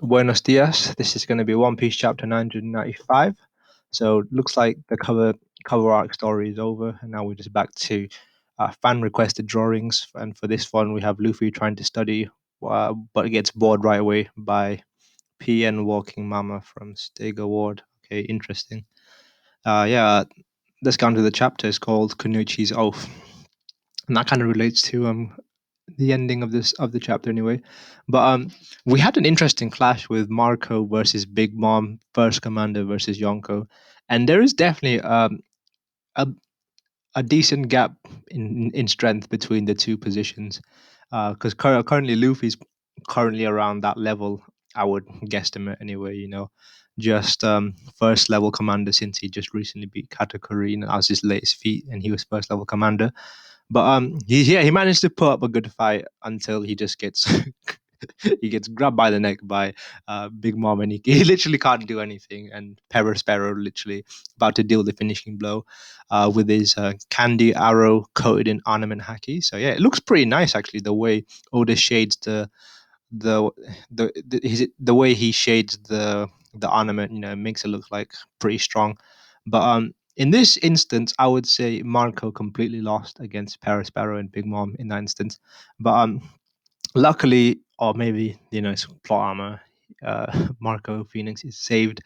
Buenos dias. This is going to be One Piece chapter 995. So it looks like the cover arc story is over, and now we're just back to fan requested drawings. And for this one, we have Luffy trying to study, but gets bored right away by PN Walking Mama from Stega Ward. Okay, interesting. Yeah, let's go on to the chapter. It's called Kunuchi's Oath, and that kind of relates to the ending of the chapter anyway. But we had an interesting clash with Marco versus Big Mom, First Commander versus Yonko, and there is definitely a a decent gap in strength between the two positions. Because currently Luffy's currently around that level, I would guesstimate anyway. Just first level commander since he just recently beat Katakuri as his latest feat, and he was first level commander. But he managed to put up a good fight until he just gets he gets grabbed by the neck by Big Mom, and he literally can't do anything. And Sparrow literally about to deal the finishing blow with his candy arrow coated in ornament haki. So yeah, it looks pretty nice actually. The way Oda shades the the way he shades the ornament, makes it look like pretty strong. But in this instance, I would say Marco completely lost against Sparrow and Big Mom in that instance. But luckily, or maybe it's plot armor, Marco Phoenix is saved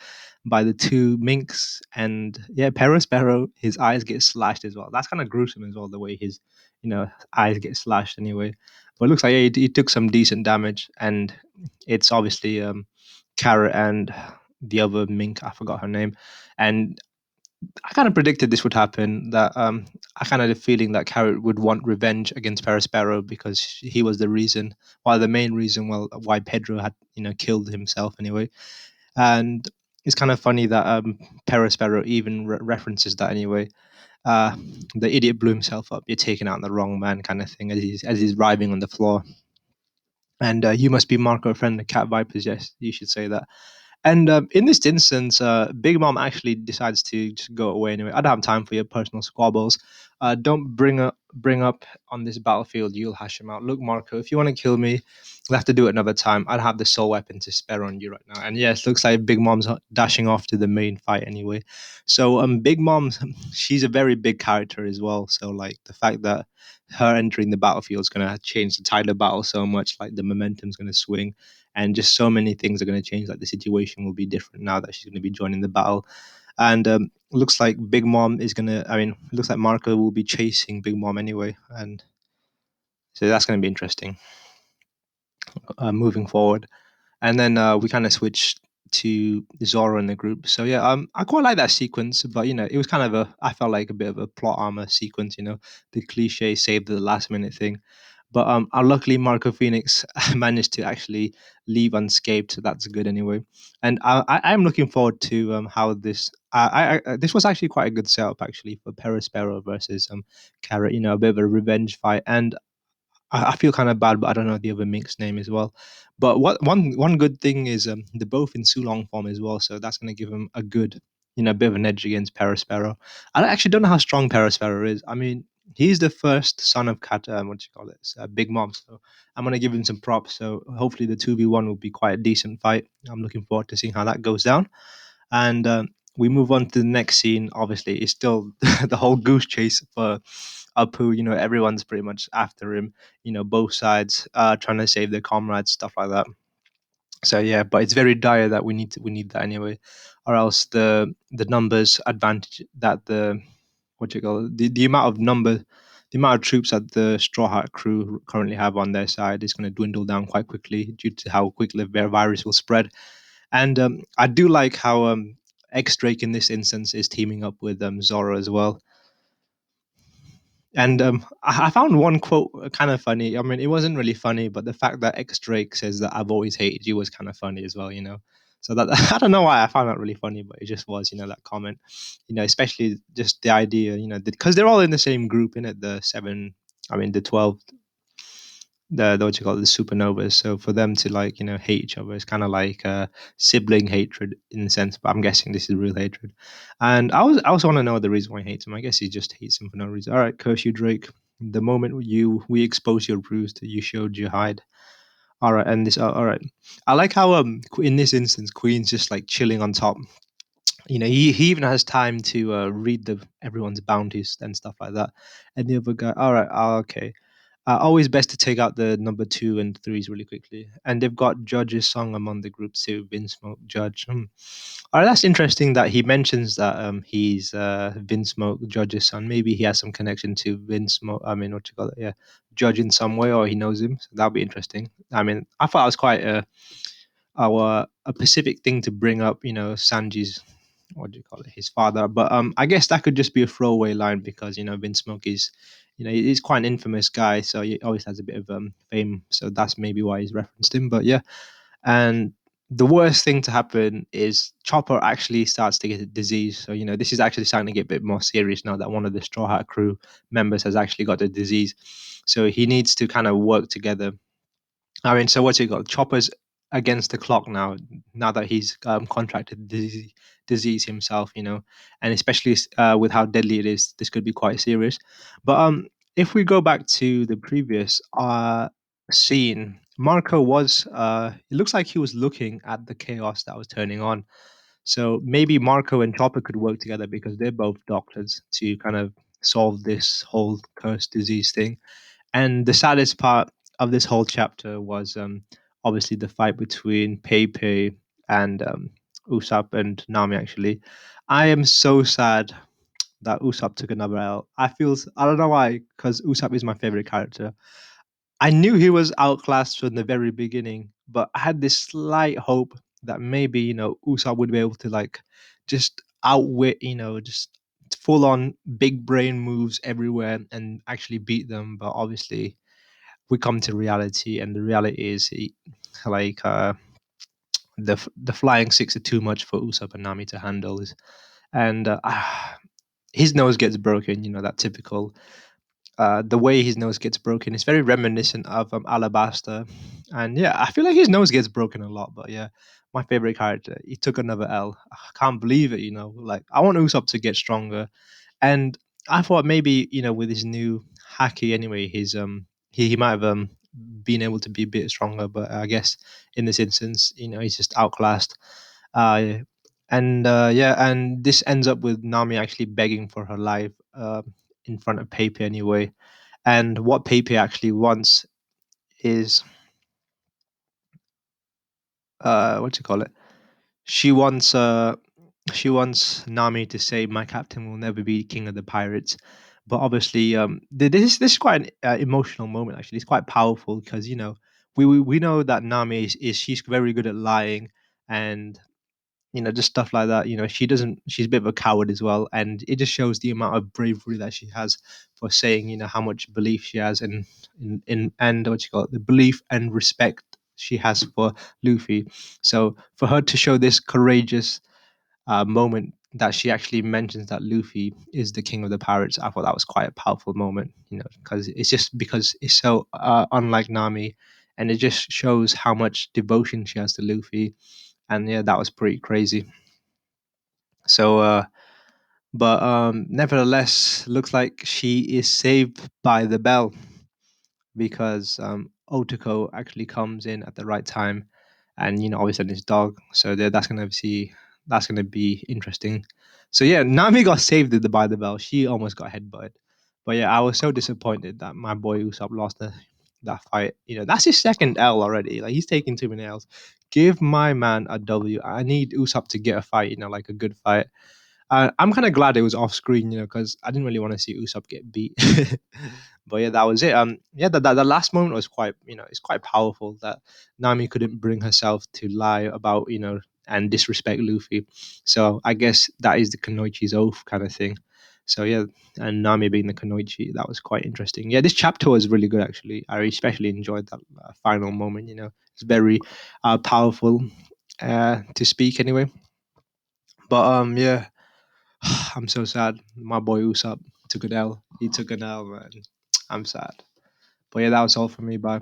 by the two minks, and yeah, Sparrow, his eyes get slashed as well. That's kind of gruesome as well, the way his eyes get slashed anyway. But it looks like, yeah, he took some decent damage, and it's obviously Carrot and the other mink, I forgot her name, and I kind of predicted this would happen. That I kind of had a feeling that Carrot would want revenge against Sparrow because he was the reason, why the main reason, well, why Pedro had killed himself anyway. And it's kind of funny that Sparrow even references that anyway. Uh, the idiot blew himself up. You're taking out the wrong man, kind of thing, as he's writhing on the floor. And you must be Marco, friend of Cat Vipers. Yes, you should say that. And in this instance, Big Mom actually decides to just go away anyway. I don't have time for your personal squabbles. Don't bring up on this battlefield. You'll hash him out. Look, Marco, if you want to kill me, we'll have to do it another time. I'd have the soul weapon to spare on you right now. And yes, looks like Big Mom's dashing off to the main fight anyway. So Big Mom, she's a very big character as well. So like the fact that her entering the battlefield is going to change the tide of battle so much, like the momentum's going to swing, and just so many things are going to change. Like the situation will be different now that she's going to be joining the battle. And looks like Big Mom is going to, I mean, looks like Marco will be chasing Big Mom anyway. And so that's going to be interesting moving forward. And then we kind of switched to Zoro in the group. So yeah, I quite like that sequence, but it was kind of I felt like a bit of a plot armor sequence. The cliche save the last minute thing. But luckily Marco Phoenix managed to actually leave unscathed. So that's good anyway. And I'm looking forward to how this. This was actually quite a good setup actually for Perospero versus Carrot. A bit of a revenge fight, and I feel kind of bad, but I don't know the other Mink's name as well. But one good thing is they're both in Sulong form as well, so that's going to give them a good, bit of an edge against Perospero. I actually don't know how strong Perospero is. I mean, he's the first son of Cat. What do you call it? Big Mom. So I'm going to give him some props. So hopefully the 2v1 will be quite a decent fight. I'm looking forward to seeing how that goes down. And we move on to the next scene. Obviously, it's still the whole goose chase for Apu. Everyone's pretty much after him. Both sides trying to save their comrades, stuff like that. So yeah, but it's very dire that we need that anyway, or else the numbers advantage that the what do you call it? The amount of number. The amount of troops that the Straw Hat crew currently have on their side is going to dwindle down quite quickly due to how quickly their virus will spread. And I do like how X Drake in this instance is teaming up with Zoro as well. And I found one quote kind of funny. I mean, it wasn't really funny, but the fact that X Drake says that I've always hated you was kind of funny as well. So that I don't know why I found that really funny, but it just was, that comment. Especially just the idea, because they're all in the same group, in it, the seven, I mean, the 12, the what you call it, the supernovas. So for them to like hate each other, it's kind of like sibling hatred in a sense. But I'm guessing this is real hatred. And I also want to know the reason why he hates him. I guess he just hates him for no reason. All right, curse you, Drake. The moment we exposed your bruise, you showed your hide. All right, and this all right. I like how in this instance Queen's just like chilling on top. He even has time to read the everyone's bounties and stuff like that. And the other guy, all right, okay. Always best to take out the number two and threes really quickly. And they've got Judge's song among the group too. Vince Smoke, Judge. All right, that's interesting that he mentions that he's Vince Smoke, Judge's son. Maybe he has some connection to Vince Smoke. I mean, what you call it? Yeah, Judge in some way, or he knows him. So that'll be interesting. I mean, I thought it was quite a Pacific thing to bring up. Sanji's, what do you call it, his father. But I guess that could just be a throwaway line because Vince Smoke is, he's quite an infamous guy, so he always has a bit of fame. So that's maybe why he's referenced him. But yeah, and the worst thing to happen is Chopper actually starts to get a disease. So this is actually starting to get a bit more serious now that one of the Straw Hat crew members has actually got the disease. So he needs to kind of work together. I mean, so what's he got? Chopper's against the clock now. Now that he's contracted the disease himself, and especially with how deadly it is, this could be quite serious. But if we go back to the previous scene, Marco was. It looks like he was looking at the chaos that was turning on. So maybe Marco and Chopper could work together because they're both doctors to kind of solve this whole cursed disease thing. And the saddest part of this whole chapter was obviously the fight between Pepe and Usopp and Nami. Actually, I am so sad that Usopp took another L. I don't know why, because Usopp is my favorite character. I knew he was outclassed from the very beginning, but I had this slight hope that maybe Usopp would be able to like just outwit, just full on big brain moves everywhere and actually beat them. But obviously we come to reality, and the reality is like the flying six are too much for Usopp and Nami to handle. And his nose gets broken. That typical. The way his nose gets broken is very reminiscent of Alabasta, and yeah, I feel like his nose gets broken a lot. But yeah, my favorite character, he took another L. I can't believe it. Like I want Usopp to get stronger, and I thought maybe with his new haki anyway, he might have been able to be a bit stronger, but I guess in this instance, he's just outclassed. Uh, and yeah, and this ends up with Nami actually begging for her life in front of Pepe anyway. And what Pepe actually wants is what do you call it? She wants she wants Nami to say, "My captain will never be king of the pirates." But obviously, this is quite an emotional moment. Actually, it's quite powerful because we know that Nami is she's very good at lying, and just stuff like that. She doesn't. She's a bit of a coward as well, and it just shows the amount of bravery that she has for saying, how much belief she has in and what you call it, the belief and respect she has for Luffy. So for her to show this courageous moment that she actually mentions that Luffy is the king of the pirates, I thought that was quite a powerful moment. Because it's just because it's so unlike Nami, and it just shows how much devotion she has to Luffy. And yeah, that was pretty crazy. So, but nevertheless, looks like she is saved by the bell because Otoko actually comes in at the right time, and obviously his dog. So that's gonna be interesting. So yeah, Nami got saved by the bell. She almost got headbutted, but yeah, I was so disappointed that my boy Usopp lost that fight. That's his second L already. Like he's taking too many L's. Give my man a W. I need Usopp to get a fight. Like a good fight. I'm kind of glad it was off screen, because I didn't really want to see Usopp get beat. But yeah, that was it. Yeah, the last moment was quite, it's quite powerful that Nami couldn't bring herself to lie about, and disrespect Luffy. So I guess that is the Kunoichi's oath kind of thing. So yeah, and Nami being the Kunoichi, that was quite interesting. Yeah, this chapter was really good actually. I especially enjoyed that final moment. It's very powerful to speak anyway. But yeah. I'm so sad. My boy Usopp took an L. He took an L, man. I'm sad. But yeah, that was all for me. Bye.